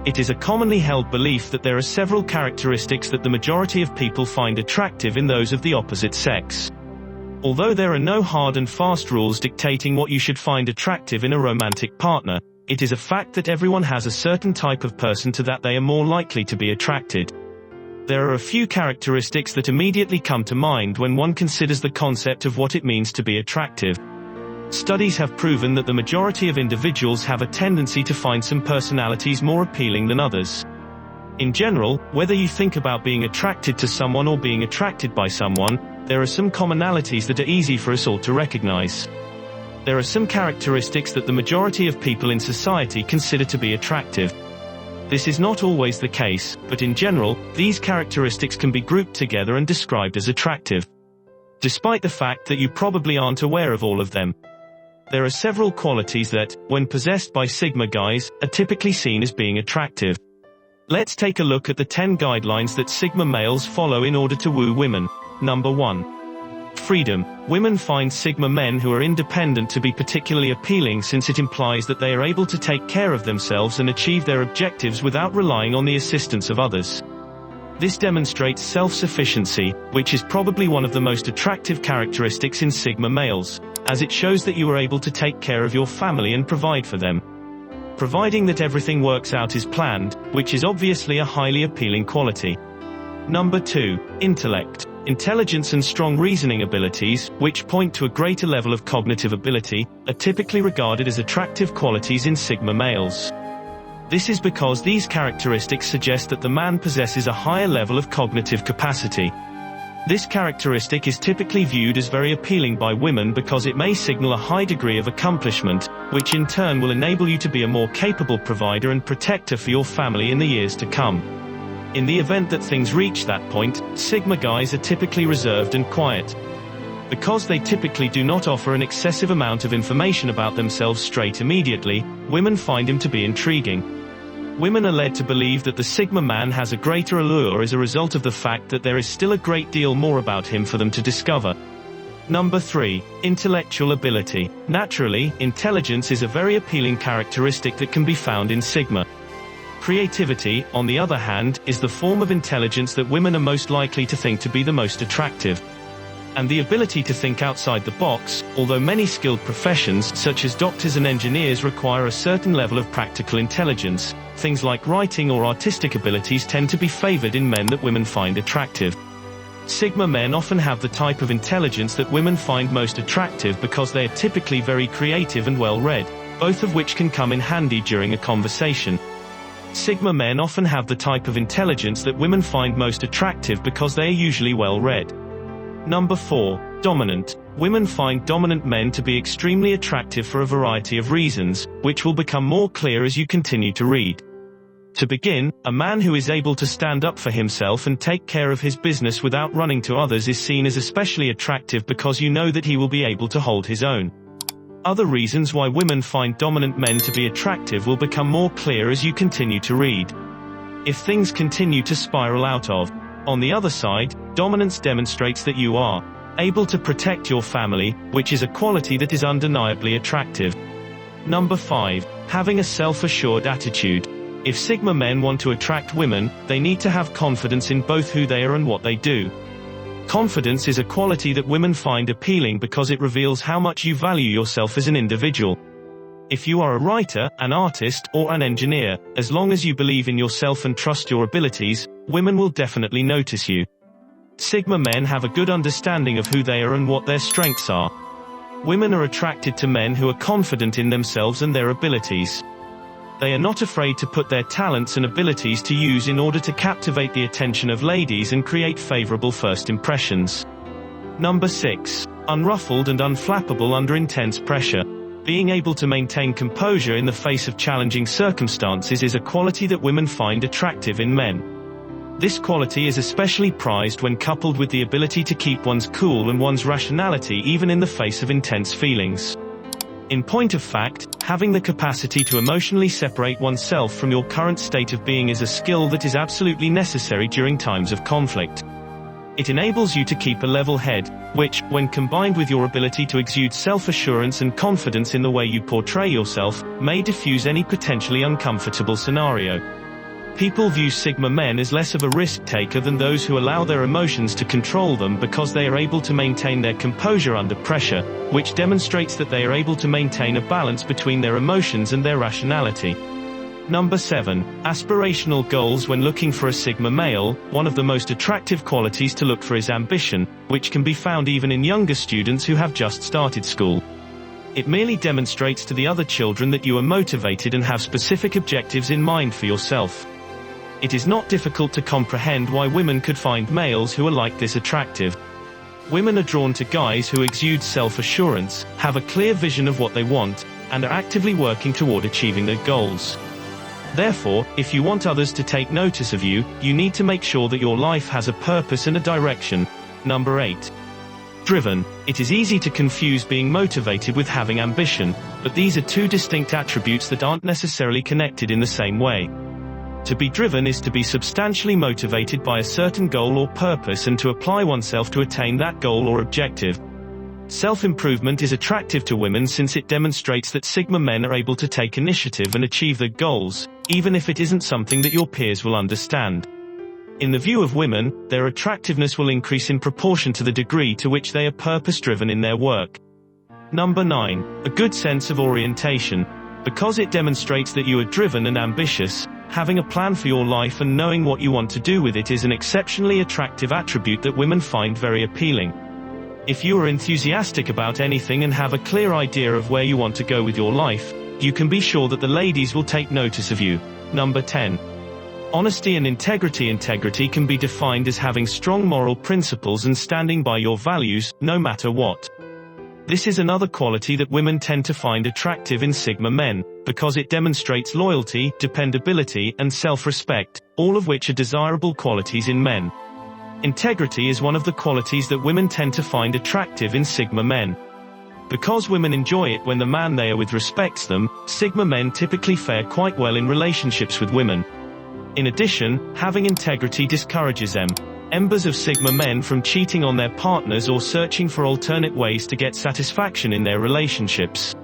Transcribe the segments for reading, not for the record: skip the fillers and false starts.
It is a commonly held belief that there are several characteristics that the majority of people find attractive in those of the opposite sex. Although there are no hard and fast rules dictating what you should find attractive in a romantic partner, it is a fact that everyone has a certain type of person to that they are more likely to be attracted. There are a few characteristics that immediately come to mind when one considers the concept of what it means to be attractive. Studies have proven that the majority of individuals have a tendency to find some personalities more appealing than others. In general, whether you think about being attracted to someone or being attracted by someone, there are some commonalities that are easy for us all to recognize. There are some characteristics that the majority of people in society consider to be attractive. This is not always the case, but in general, these characteristics can be grouped together and described as attractive. Despite the fact that you probably aren't aware of all of them. There are several qualities that, when possessed by Sigma guys, are typically seen as being attractive. Let's take a look at the 10 guidelines that Sigma males follow in order to woo women. Number 1. Freedom. Women find Sigma men who are independent to be particularly appealing since it implies that they are able to take care of themselves and achieve their objectives without relying on the assistance of others. This demonstrates self-sufficiency, which is probably one of the most attractive characteristics in Sigma males, as it shows that you are able to take care of your family and provide for them. Providing that everything works out as planned, which is obviously a highly appealing quality. Number 2. Intellect. Intelligence and strong reasoning abilities, which point to a greater level of cognitive ability, are typically regarded as attractive qualities in Sigma males. This is because these characteristics suggest that the man possesses a higher level of cognitive capacity. This characteristic is typically viewed as very appealing by women because it may signal a high degree of accomplishment, which in turn will enable you to be a more capable provider and protector for your family in the years to come. In the event that things reach that point, Sigma guys are typically reserved and quiet. Because they typically do not offer an excessive amount of information about themselves straight immediately, women find him to be intriguing. Women are led to believe that the Sigma man has a greater allure as a result of the fact that there is still a great deal more about him for them to discover. Number 3. Intellectual ability. Naturally, intelligence is a very appealing characteristic that can be found in Sigma. Creativity, on the other hand, is the form of intelligence that women are most likely to think to be the most attractive. And the ability to think outside the box, although many skilled professions such as doctors and engineers require a certain level of practical intelligence, things like writing or artistic abilities tend to be favored in men that women find attractive. Sigma men often have the type of intelligence that women find most attractive because they are typically very creative and well-read, both of which can come in handy during a conversation. Sigma men often have the type of intelligence that women find most attractive because they are usually well-read. Number 4. Dominant. Women find dominant men to be extremely attractive for a variety of reasons, which will become more clear as you continue to read. To begin, a man who is able to stand up for himself and take care of his business without running to others is seen as especially attractive because you know that he will be able to hold his own. Other reasons why women find dominant men to be attractive will become more clear as you continue to read. If things continue to spiral out of. On the other side, dominance demonstrates that you are able to protect your family, which is a quality that is undeniably attractive. Number 5. Having a self-assured attitude. If Sigma men want to attract women, they need to have confidence in both who they are and what they do. Confidence is a quality that women find appealing because it reveals how much you value yourself as an individual. If you are a writer, an artist, or an engineer, as long as you believe in yourself and trust your abilities, women will definitely notice you. Sigma men have a good understanding of who they are and what their strengths are. Women are attracted to men who are confident in themselves and their abilities. They are not afraid to put their talents and abilities to use in order to captivate the attention of ladies and create favorable first impressions. Number 6. Unruffled and unflappable under intense pressure. Being able to maintain composure in the face of challenging circumstances is a quality that women find attractive in men. This quality is especially prized when coupled with the ability to keep one's cool and one's rationality even in the face of intense feelings. In point of fact, having the capacity to emotionally separate oneself from your current state of being is a skill that is absolutely necessary during times of conflict. It enables you to keep a level head, which, when combined with your ability to exude self-assurance and confidence in the way you portray yourself, may diffuse any potentially uncomfortable scenario. People view Sigma men as less of a risk taker than those who allow their emotions to control them because they are able to maintain their composure under pressure, which demonstrates that they are able to maintain a balance between their emotions and their rationality. Number 7. Aspirational goals. When looking for a Sigma male, one of the most attractive qualities to look for is ambition, which can be found even in younger students who have just started school. It merely demonstrates to the other children that you are motivated and have specific objectives in mind for yourself. It is not difficult to comprehend why women could find males who are like this attractive. Women are drawn to guys who exude self-assurance, have a clear vision of what they want, and are actively working toward achieving their goals. Therefore, if you want others to take notice of you, you need to make sure that your life has a purpose and a direction. Number 8. Driven. It is easy to confuse being motivated with having ambition, but these are two distinct attributes that aren't necessarily connected in the same way. To be driven is to be substantially motivated by a certain goal or purpose and to apply oneself to attain that goal or objective. Self-improvement is attractive to women since it demonstrates that Sigma men are able to take initiative and achieve their goals, even if it isn't something that your peers will understand. In the view of women, their attractiveness will increase in proportion to the degree to which they are purpose-driven in their work. Number 9. A good sense of orientation. Because it demonstrates that you are driven and ambitious, having a plan for your life and knowing what you want to do with it is an exceptionally attractive attribute that women find very appealing. If you are enthusiastic about anything and have a clear idea of where you want to go with your life, you can be sure that the ladies will take notice of you. Number 10. Honesty and integrity. Integrity can be defined as having strong moral principles and standing by your values, no matter what. This is another quality that women tend to find attractive in Sigma men, because it demonstrates loyalty, dependability, and self-respect, all of which are desirable qualities in men. Integrity is one of the qualities that women tend to find attractive in Sigma men. Because women enjoy it when the man they are with respects them, Sigma men typically fare quite well in relationships with women. In addition, having integrity discourages them, members of Sigma men, from cheating on their partners or searching for alternate ways to get satisfaction in their relationships.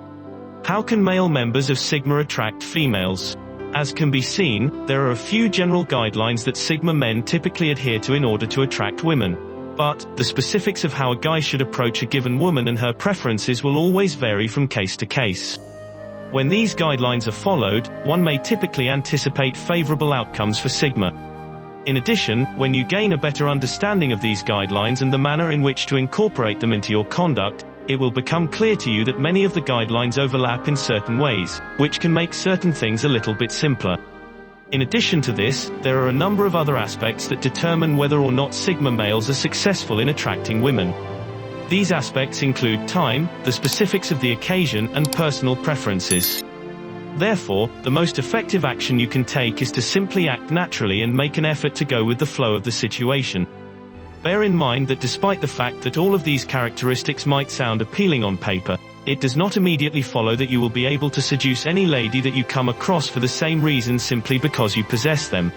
How can male members of Sigma attract females? As can be seen, there are a few general guidelines that Sigma men typically adhere to in order to attract women. But, the specifics of how a guy should approach a given woman and her preferences will always vary from case to case. When these guidelines are followed, one may typically anticipate favorable outcomes for Sigma. In addition, when you gain a better understanding of these guidelines and the manner in which to incorporate them into your conduct, it will become clear to you that many of the guidelines overlap in certain ways, which can make certain things a little bit simpler. In addition to this, there are a number of other aspects that determine whether or not Sigma males are successful in attracting women. These aspects include time, the specifics of the occasion, and personal preferences. Therefore, the most effective action you can take is to simply act naturally and make an effort to go with the flow of the situation. Bear in mind that despite the fact that all of these characteristics might sound appealing on paper, it does not immediately follow that you will be able to seduce any lady that you come across for the same reason simply because you possess them.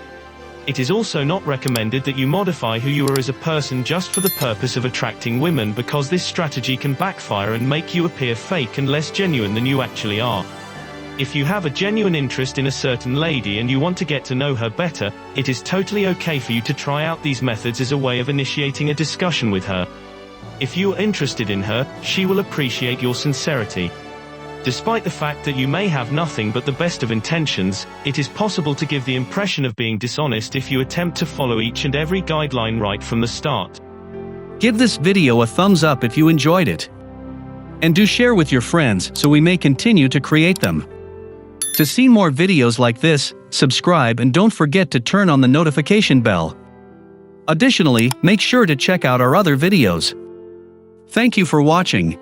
It is also not recommended that you modify who you are as a person just for the purpose of attracting women, because this strategy can backfire and make you appear fake and less genuine than you actually are. If you have a genuine interest in a certain lady and you want to get to know her better, it is totally okay for you to try out these methods as a way of initiating a discussion with her. If you are interested in her, she will appreciate your sincerity. Despite the fact that you may have nothing but the best of intentions, it is possible to give the impression of being dishonest if you attempt to follow each and every guideline right from the start. Give this video a thumbs up if you enjoyed it. And do share with your friends so we may continue to create them. To see more videos like this, subscribe and don't forget to turn on the notification bell. Additionally, make sure to check out our other videos. Thank you for watching.